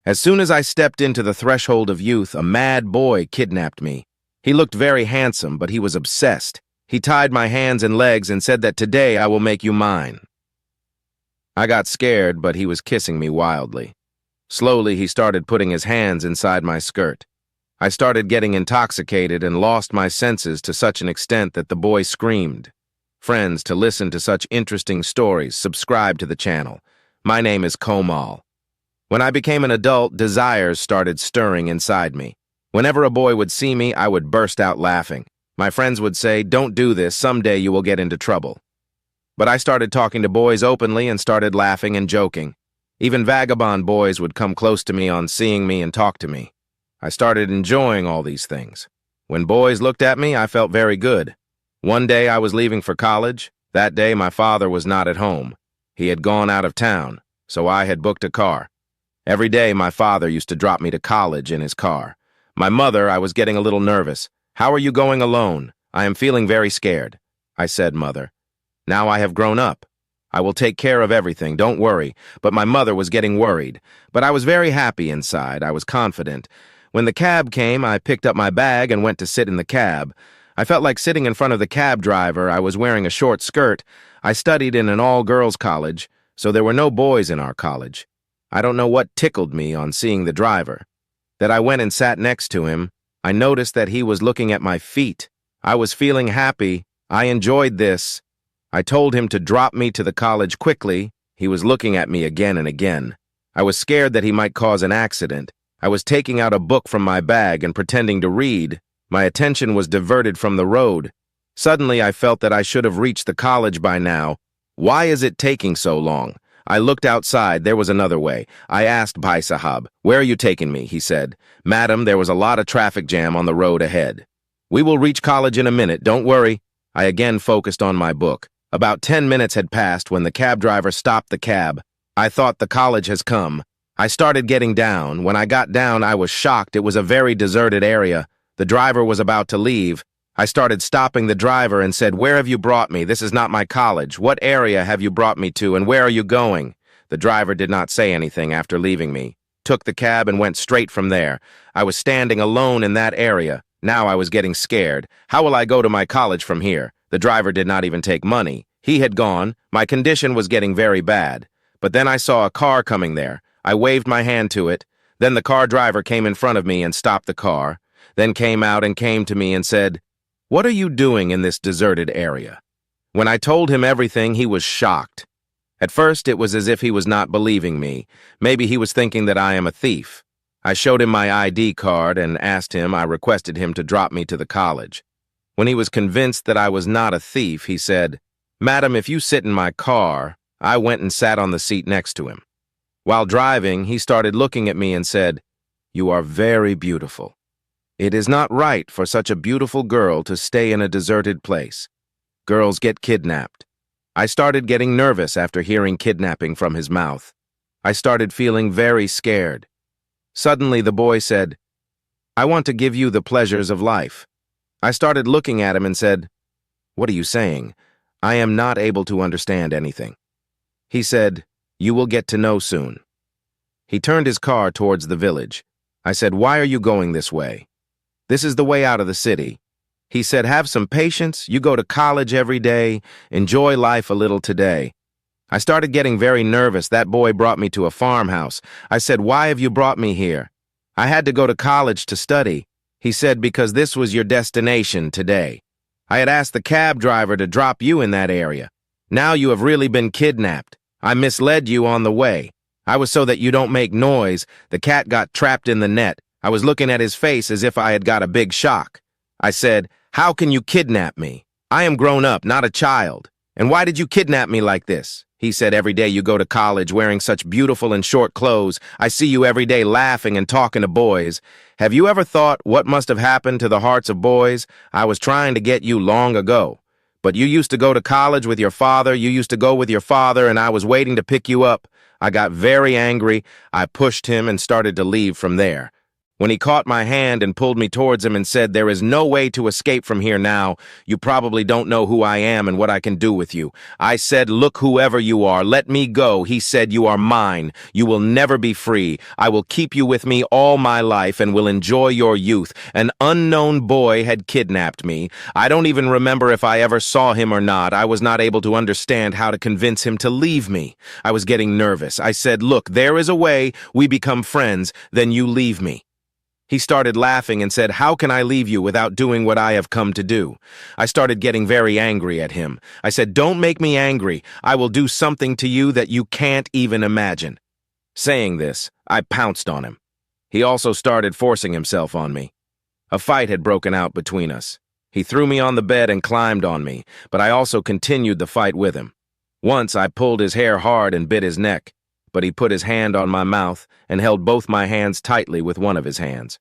As soon as I stepped into the threshold of youth, a mad boy kidnapped me. He looked very handsome, but he was obsessed. He tied my hands and legs and said that today I will make you mine. I got scared, but he was kissing me wildly. Slowly, he started putting his hands inside my skirt. I started getting intoxicated and lost my senses to such an extent that the boy screamed. Friends, to listen to such interesting stories, subscribe to the channel. My name is Komal. When I became an adult, desires started stirring inside me. Whenever a boy would see me, I would burst out laughing. My friends would say, "Don't do this, someday you will get into trouble." But I started talking to boys openly and started laughing and joking. Even vagabond boys would come close to me on seeing me and talk to me. I started enjoying all these things. When boys looked at me, I felt very good. One day I was leaving for college. That day my father was not at home. He had gone out of town, so I had booked a car. Every day my father used to drop me to college in his car. My mother, I was getting a little nervous. "How are you going alone? I am feeling very scared." I said, "Mother, now I have grown up. I will take care of everything, don't worry." But my mother was getting worried. But I was very happy inside. I was confident. When the cab came, I picked up my bag and went to sit in the cab. I felt like sitting in front of the cab driver. I was wearing a short skirt. I studied in an all-girls college, so there were no boys in our college. I don't know what tickled me on seeing the driver. That I went and sat next to him. I noticed that he was looking at my feet. I was feeling happy. I enjoyed this. I told him to drop me to the college quickly. He was looking at me again and again. I was scared that he might cause an accident. I was taking out a book from my bag and pretending to read. My attention was diverted from the road. Suddenly, I felt that I should have reached the college by now. Why is it taking so long? I looked outside. There was another way. I asked Bhai Sahab, "Where are you taking me?" He said, "Madam, there was a lot of traffic jam on the road ahead." "We will reach college in a minute, don't worry." I again focused on my book. About 10 minutes had passed when the cab driver stopped the cab. I thought the college has come. I started getting down. When I got down, I was shocked. It was a very deserted area. The driver was about to leave. I started stopping the driver and said, "Where have you brought me? This is not my college. What area have you brought me to, and where are you going?" The driver did not say anything after leaving me, took the cab and went straight from there. I was standing alone in that area. Now I was getting scared. How will I go to my college from here? The driver did not even take money. He had gone. My condition was getting very bad. But then I saw a car coming there. I waved my hand to it. Then the car driver came in front of me and stopped the car, then came out and came to me and said, "What are you doing in this deserted area?" When I told him everything, he was shocked. At first, it was as if he was not believing me. Maybe he was thinking that I am a thief. I showed him my ID card and I requested him to drop me to the college. When he was convinced that I was not a thief, he said, "Madam, if you sit in my car," I went and sat on the seat next to him. While driving, he started looking at me and said, "You are very beautiful. It is not right for such a beautiful girl to stay in a deserted place. Girls get kidnapped." I started getting nervous after hearing kidnapping from his mouth. I started feeling very scared. Suddenly, the boy said, "I want to give you the pleasures of life." I started looking at him and said, "What are you saying? I am not able to understand anything." He said, "You will get to know soon." He turned his car towards the village. I said, "Why are you going this way?" "This is the way out of the city." He said, "Have some patience. You go to college every day. Enjoy life a little today." I started getting very nervous. That boy brought me to a farmhouse. I said, "Why have you brought me here?" "I had to go to college to study." He said, "Because this was your destination today. I had asked the cab driver to drop you in that area. Now you have really been kidnapped. I misled you on the way. I was so that you don't make noise. The cat got trapped in the net. I was looking at his face as if I had got a big shock." I said, "How can you kidnap me? I am grown up, not a child. And why did you kidnap me like this?" He said, "Every day you go to college wearing such beautiful and short clothes. I see you every day laughing and talking to boys. Have you ever thought what must have happened to the hearts of boys? I was trying to get you long ago. But you used to go to college with your father. You used to go with your father, and I was waiting to pick you up." I got very angry. I pushed him and started to leave from there. When he caught my hand and pulled me towards him and said, "There is no way to escape from here now. You probably don't know who I am and what I can do with you." I said, "Look, whoever you are, let me go." He said, "You are mine. You will never be free. I will keep you with me all my life and will enjoy your youth." An unknown boy had kidnapped me. I don't even remember if I ever saw him or not. I was not able to understand how to convince him to leave me. I was getting nervous. I said, "Look, there is a way. We become friends. Then you leave me." He started laughing and said, "How can I leave you without doing what I have come to do?" I started getting very angry at him. I said, "Don't make me angry. I will do something to you that you can't even imagine." Saying this, I pounced on him. He also started forcing himself on me. A fight had broken out between us. He threw me on the bed and climbed on me, but I also continued the fight with him. Once I pulled his hair hard and bit his neck, but he put his hand on my mouth and held both my hands tightly with one of his hands.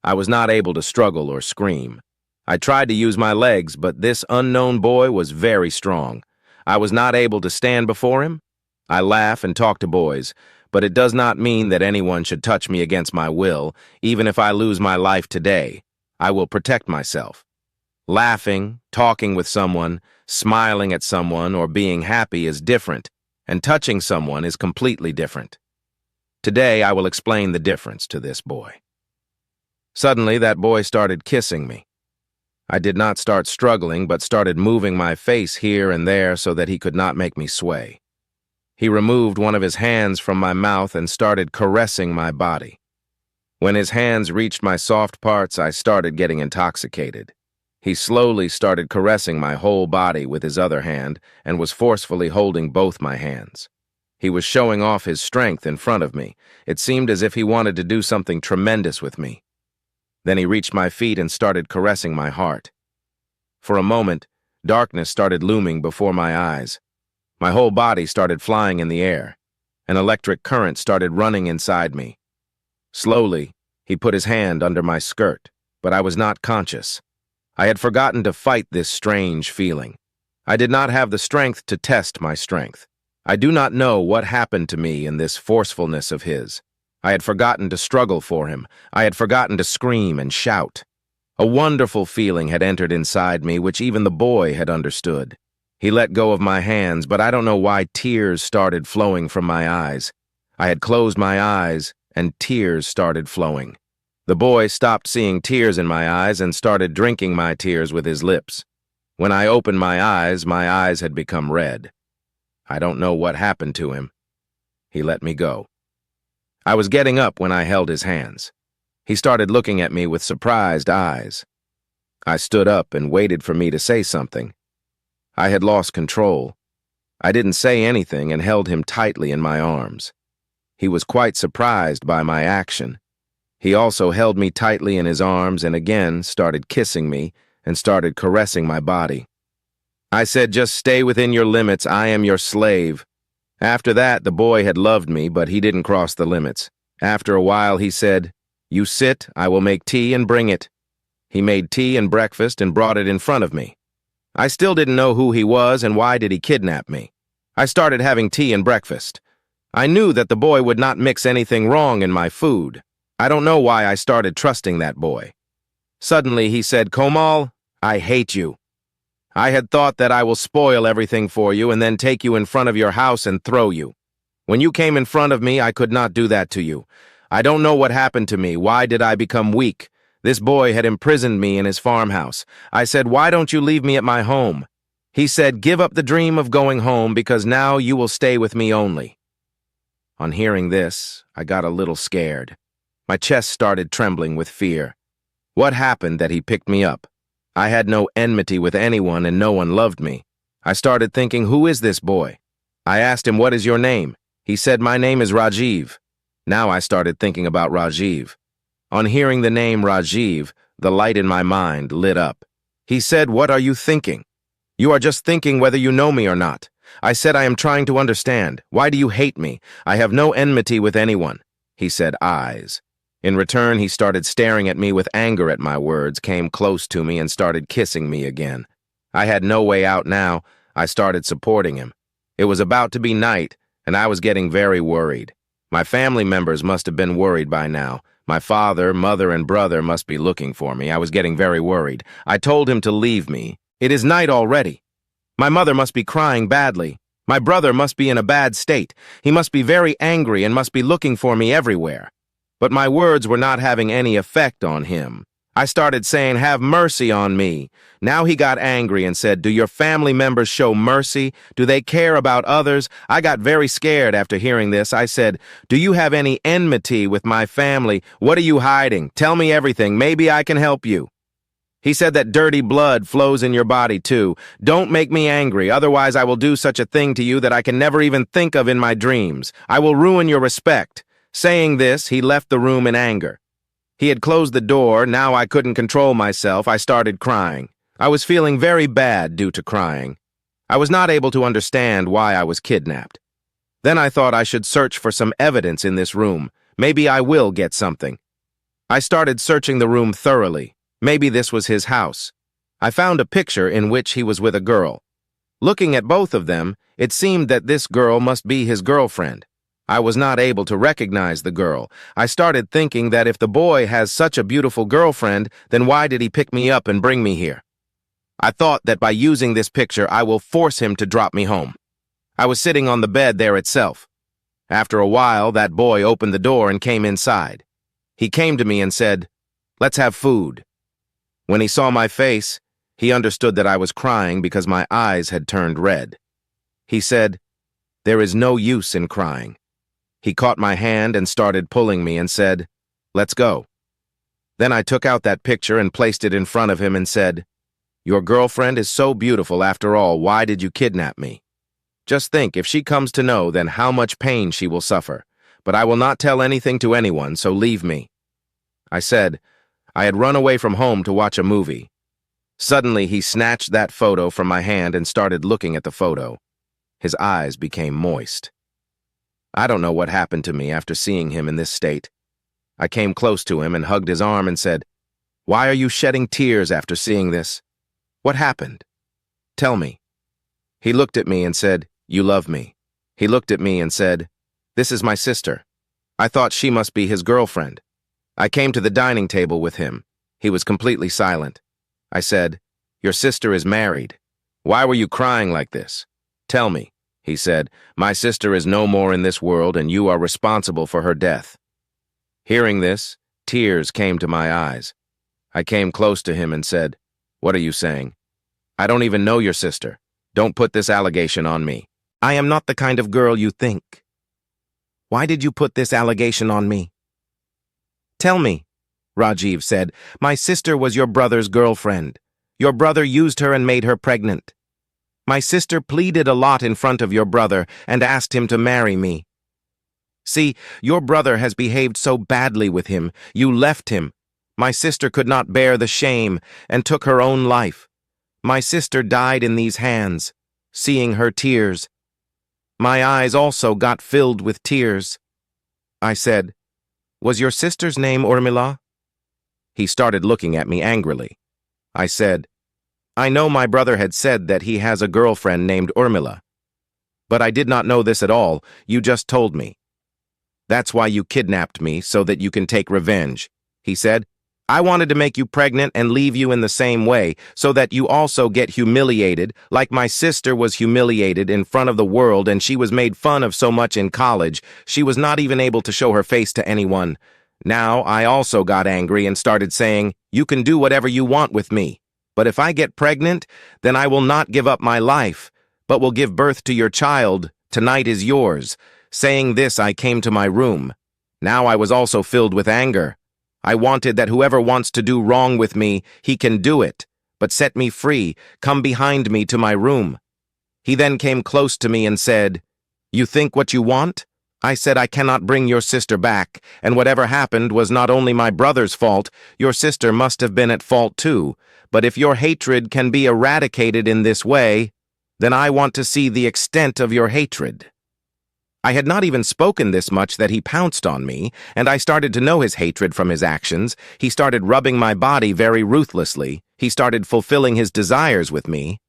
I was not able to struggle or scream. I tried to use my legs, but this unknown boy was very strong. I was not able to stand before him. I laugh and talk to boys, but it does not mean that anyone should touch me against my will. Even if I lose my life today, I will protect myself. Laughing, talking with someone, smiling at someone, or being happy is different, and touching someone is completely different. Today, I will explain the difference to this boy. Suddenly, that boy started kissing me. I did not start struggling, but started moving my face here and there so that he could not make me sway. He removed one of his hands from my mouth and started caressing my body. When his hands reached my soft parts, I started getting intoxicated. He slowly started caressing my whole body with his other hand and was forcefully holding both my hands. He was showing off his strength in front of me. It seemed as if he wanted to do something tremendous with me. Then he reached my feet and started caressing my heart. For a moment, darkness started looming before my eyes. My whole body started flying in the air. An electric current started running inside me. Slowly, he put his hand under my skirt, but I was not conscious. I had forgotten to fight this strange feeling. I did not have the strength to test my strength. I do not know what happened to me in this forcefulness of his. I had forgotten to struggle for him. I had forgotten to scream and shout. A wonderful feeling had entered inside me, which even the boy had understood. He let go of my hands, but I don't know why tears started flowing from my eyes. I had closed my eyes, and tears started flowing. The boy stopped seeing tears in my eyes and started drinking my tears with his lips. When I opened my eyes had become red. I don't know what happened to him. He let me go. I was getting up when I held his hands. He started looking at me with surprised eyes. I stood up and waited for me to say something. I had lost control. I didn't say anything and held him tightly in my arms. He was quite surprised by my action. He also held me tightly in his arms and again started kissing me and started caressing my body. I said, "Just stay within your limits. I am your slave." After that, the boy had loved me, but he didn't cross the limits. After a while, he said, "You sit, I will make tea and bring it." He made tea and breakfast and brought it in front of me. I still didn't know who he was and why did he kidnap me. I started having tea and breakfast. I knew that the boy would not mix anything wrong in my food. I don't know why I started trusting that boy. Suddenly he said, "Komal, I hate you. I had thought that I will spoil everything for you and then take you in front of your house and throw you. When you came in front of me, I could not do that to you. I don't know what happened to me. Why did I become weak? This boy had imprisoned me in his farmhouse. I said, 'Why don't you leave me at my home?' He said, 'Give up the dream of going home because now you will stay with me only.'" On hearing this, I got a little scared. My chest started trembling with fear. What happened that he picked me up? I had no enmity with anyone and no one loved me. I started thinking, who is this boy? I asked him, "What is your name?" He said, "My name is Rajiv." Now I started thinking about Rajiv. On hearing the name Rajiv, the light in my mind lit up. He said, "What are you thinking? You are just thinking whether you know me or not." I said, "I am trying to understand. Why do you hate me? I have no enmity with anyone." He said, "Eyes." In return, he started staring at me with anger at my words, came close to me, and started kissing me again. I had no way out now. I started supporting him. It was about to be night, and I was getting very worried. My family members must have been worried by now. My father, mother, and brother must be looking for me. I was getting very worried. I told him to leave me. It is night already. My mother must be crying badly. My brother must be in a bad state. He must be very angry and must be looking for me everywhere. But my words were not having any effect on him. I started saying, "Have mercy on me." Now he got angry and said, "Do your family members show mercy? Do they care about others?" I got very scared after hearing this. I said, "Do you have any enmity with my family? What are you hiding? Tell me everything. Maybe I can help you." He said that dirty blood flows in your body too. Don't make me angry, otherwise I will do such a thing to you that I can never even think of in my dreams. I will ruin your respect. Saying this, he left the room in anger. He had closed the door. Now I couldn't control myself. I started crying. I was feeling very bad due to crying. I was not able to understand why I was kidnapped. Then I thought I should search for some evidence in this room. Maybe I will get something. I started searching the room thoroughly. Maybe this was his house. I found a picture in which he was with a girl. Looking at both of them, it seemed that this girl must be his girlfriend. I was not able to recognize the girl. I started thinking that if the boy has such a beautiful girlfriend, then why did he pick me up and bring me here? I thought that by using this picture, I will force him to drop me home. I was sitting on the bed there itself. After a while, that boy opened the door and came inside. He came to me and said, "Let's have food." When he saw my face, he understood that I was crying because my eyes had turned red. He said, "There is no use in crying." He caught my hand and started pulling me and said, "Let's go." Then I took out that picture and placed it in front of him and said, "Your girlfriend is so beautiful after all. Why did you kidnap me? Just think, if she comes to know, then how much pain she will suffer. But I will not tell anything to anyone, so leave me." I said, I had run away from home to watch a movie. Suddenly, he snatched that photo from my hand and started looking at the photo. His eyes became moist. I don't know what happened to me after seeing him in this state. I came close to him and hugged his arm and said, "Why are you shedding tears after seeing this? What happened? Tell me." He looked at me and said, "You love me." He looked at me and said, "This is my sister." I thought she must be his girlfriend. I came to the dining table with him. He was completely silent. I said, "Your sister is married. Why were you crying like this? Tell me." He said, "My sister is no more in this world and you are responsible for her death." Hearing this, tears came to my eyes. I came close to him and said, "What are you saying? I don't even know your sister. Don't put this allegation on me. I am not the kind of girl you think. Why did you put this allegation on me?" "Tell me," Rajiv said. "My sister was your brother's girlfriend. Your brother used her and made her pregnant. My sister pleaded a lot in front of your brother and asked him to marry me. See, your brother has behaved so badly with him. You left him. My sister could not bear the shame and took her own life. My sister died in these hands, seeing her tears. My eyes also got filled with tears." I said, "Was your sister's name Urmila?" He started looking at me angrily. I said, "I know my brother had said that he has a girlfriend named Urmila. But I did not know this at all. You just told me. That's why you kidnapped me, so that you can take revenge," he said. "I wanted to make you pregnant and leave you in the same way, so that you also get humiliated, like my sister was humiliated in front of the world and she was made fun of so much in college, she was not even able to show her face to anyone. Now I also got angry and started saying, 'You can do whatever you want with me. But if I get pregnant, then I will not give up my life, but will give birth to your child. Tonight is yours.' Saying this, I came to my room. Now I was also filled with anger. I wanted that whoever wants to do wrong with me, he can do it. But set me free. Come behind me to my room." He then came close to me and said, "You think what you want?" I said, "I cannot bring your sister back, and whatever happened was not only my brother's fault, your sister must have been at fault too. But if your hatred can be eradicated in this way, then I want to see the extent of your hatred." I had not even spoken this much that he pounced on me, and I started to know his hatred from his actions. He started rubbing my body very ruthlessly. He started fulfilling his desires with me.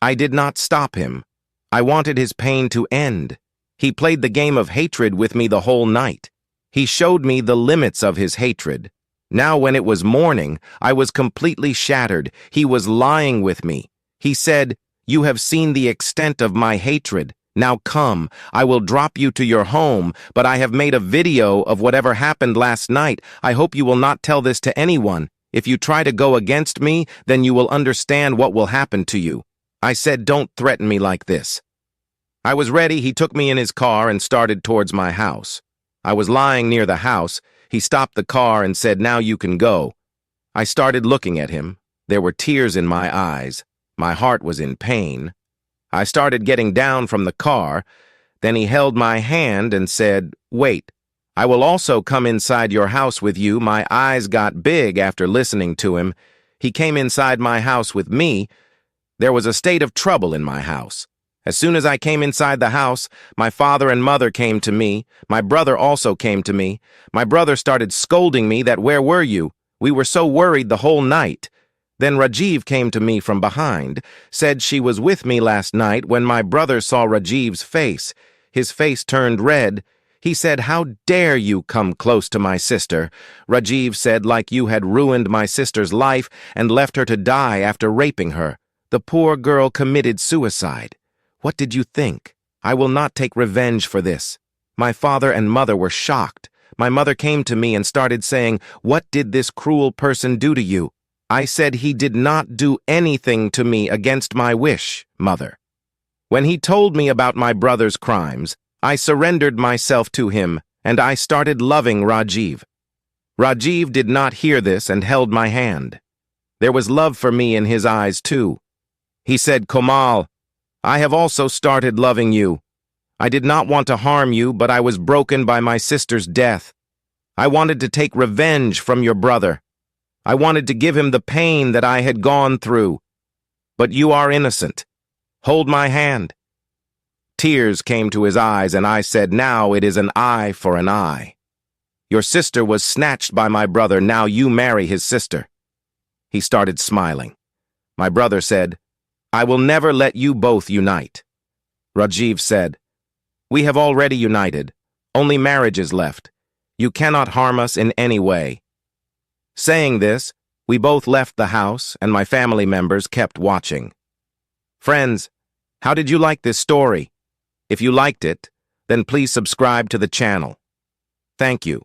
I did not stop him. I wanted his pain to end. He played the game of hatred with me the whole night. He showed me the limits of his hatred. Now when it was morning, I was completely shattered. He was lying with me. He said, "You have seen the extent of my hatred. Now come, I will drop you to your home, but I have made a video of whatever happened last night. I hope you will not tell this to anyone. If you try to go against me, then you will understand what will happen to you." I said, "Don't threaten me like this." I was ready. He took me in his car and started towards my house. I was lying near the house. He stopped the car and said, "Now you can go." I started looking at him. There were tears in my eyes. My heart was in pain. I started getting down from the car. Then he held my hand and said, "Wait, I will also come inside your house with you." My eyes got big after listening to him. He came inside my house with me. There was a state of trouble in my house. As soon as I came inside the house, my father and mother came to me. My brother also came to me. My brother started scolding me that, "Where were you? We were so worried the whole night." Then Rajiv came to me from behind, said she was with me last night. When my brother saw Rajiv's face, his face turned red. He said, "How dare you come close to my sister?" Rajiv said, "Like you had ruined my sister's life and left her to die after raping her. The poor girl committed suicide. What did you think? I will not take revenge for this." My father and mother were shocked. My mother came to me and started saying, "What did this cruel person do to you?" I said, "He did not do anything to me against my wish, mother." When he told me about my brother's crimes, I surrendered myself to him, and I started loving Rajiv. Rajiv did not hear this and held my hand. There was love for me in his eyes, too. He said, "Komal, I have also started loving you. I did not want to harm you, but I was broken by my sister's death. I wanted to take revenge from your brother. I wanted to give him the pain that I had gone through. But you are innocent. Hold my hand." Tears came to his eyes, and I said, "Now it is an eye for an eye. Your sister was snatched by my brother. Now you marry his sister." He started smiling. My brother said, "I will never let you both unite." Rajiv said, "We have already united. Only marriage is left. You cannot harm us in any way." Saying this, we both left the house, and my family members kept watching. Friends, how did you like this story? If you liked it, then please subscribe to the channel. Thank you.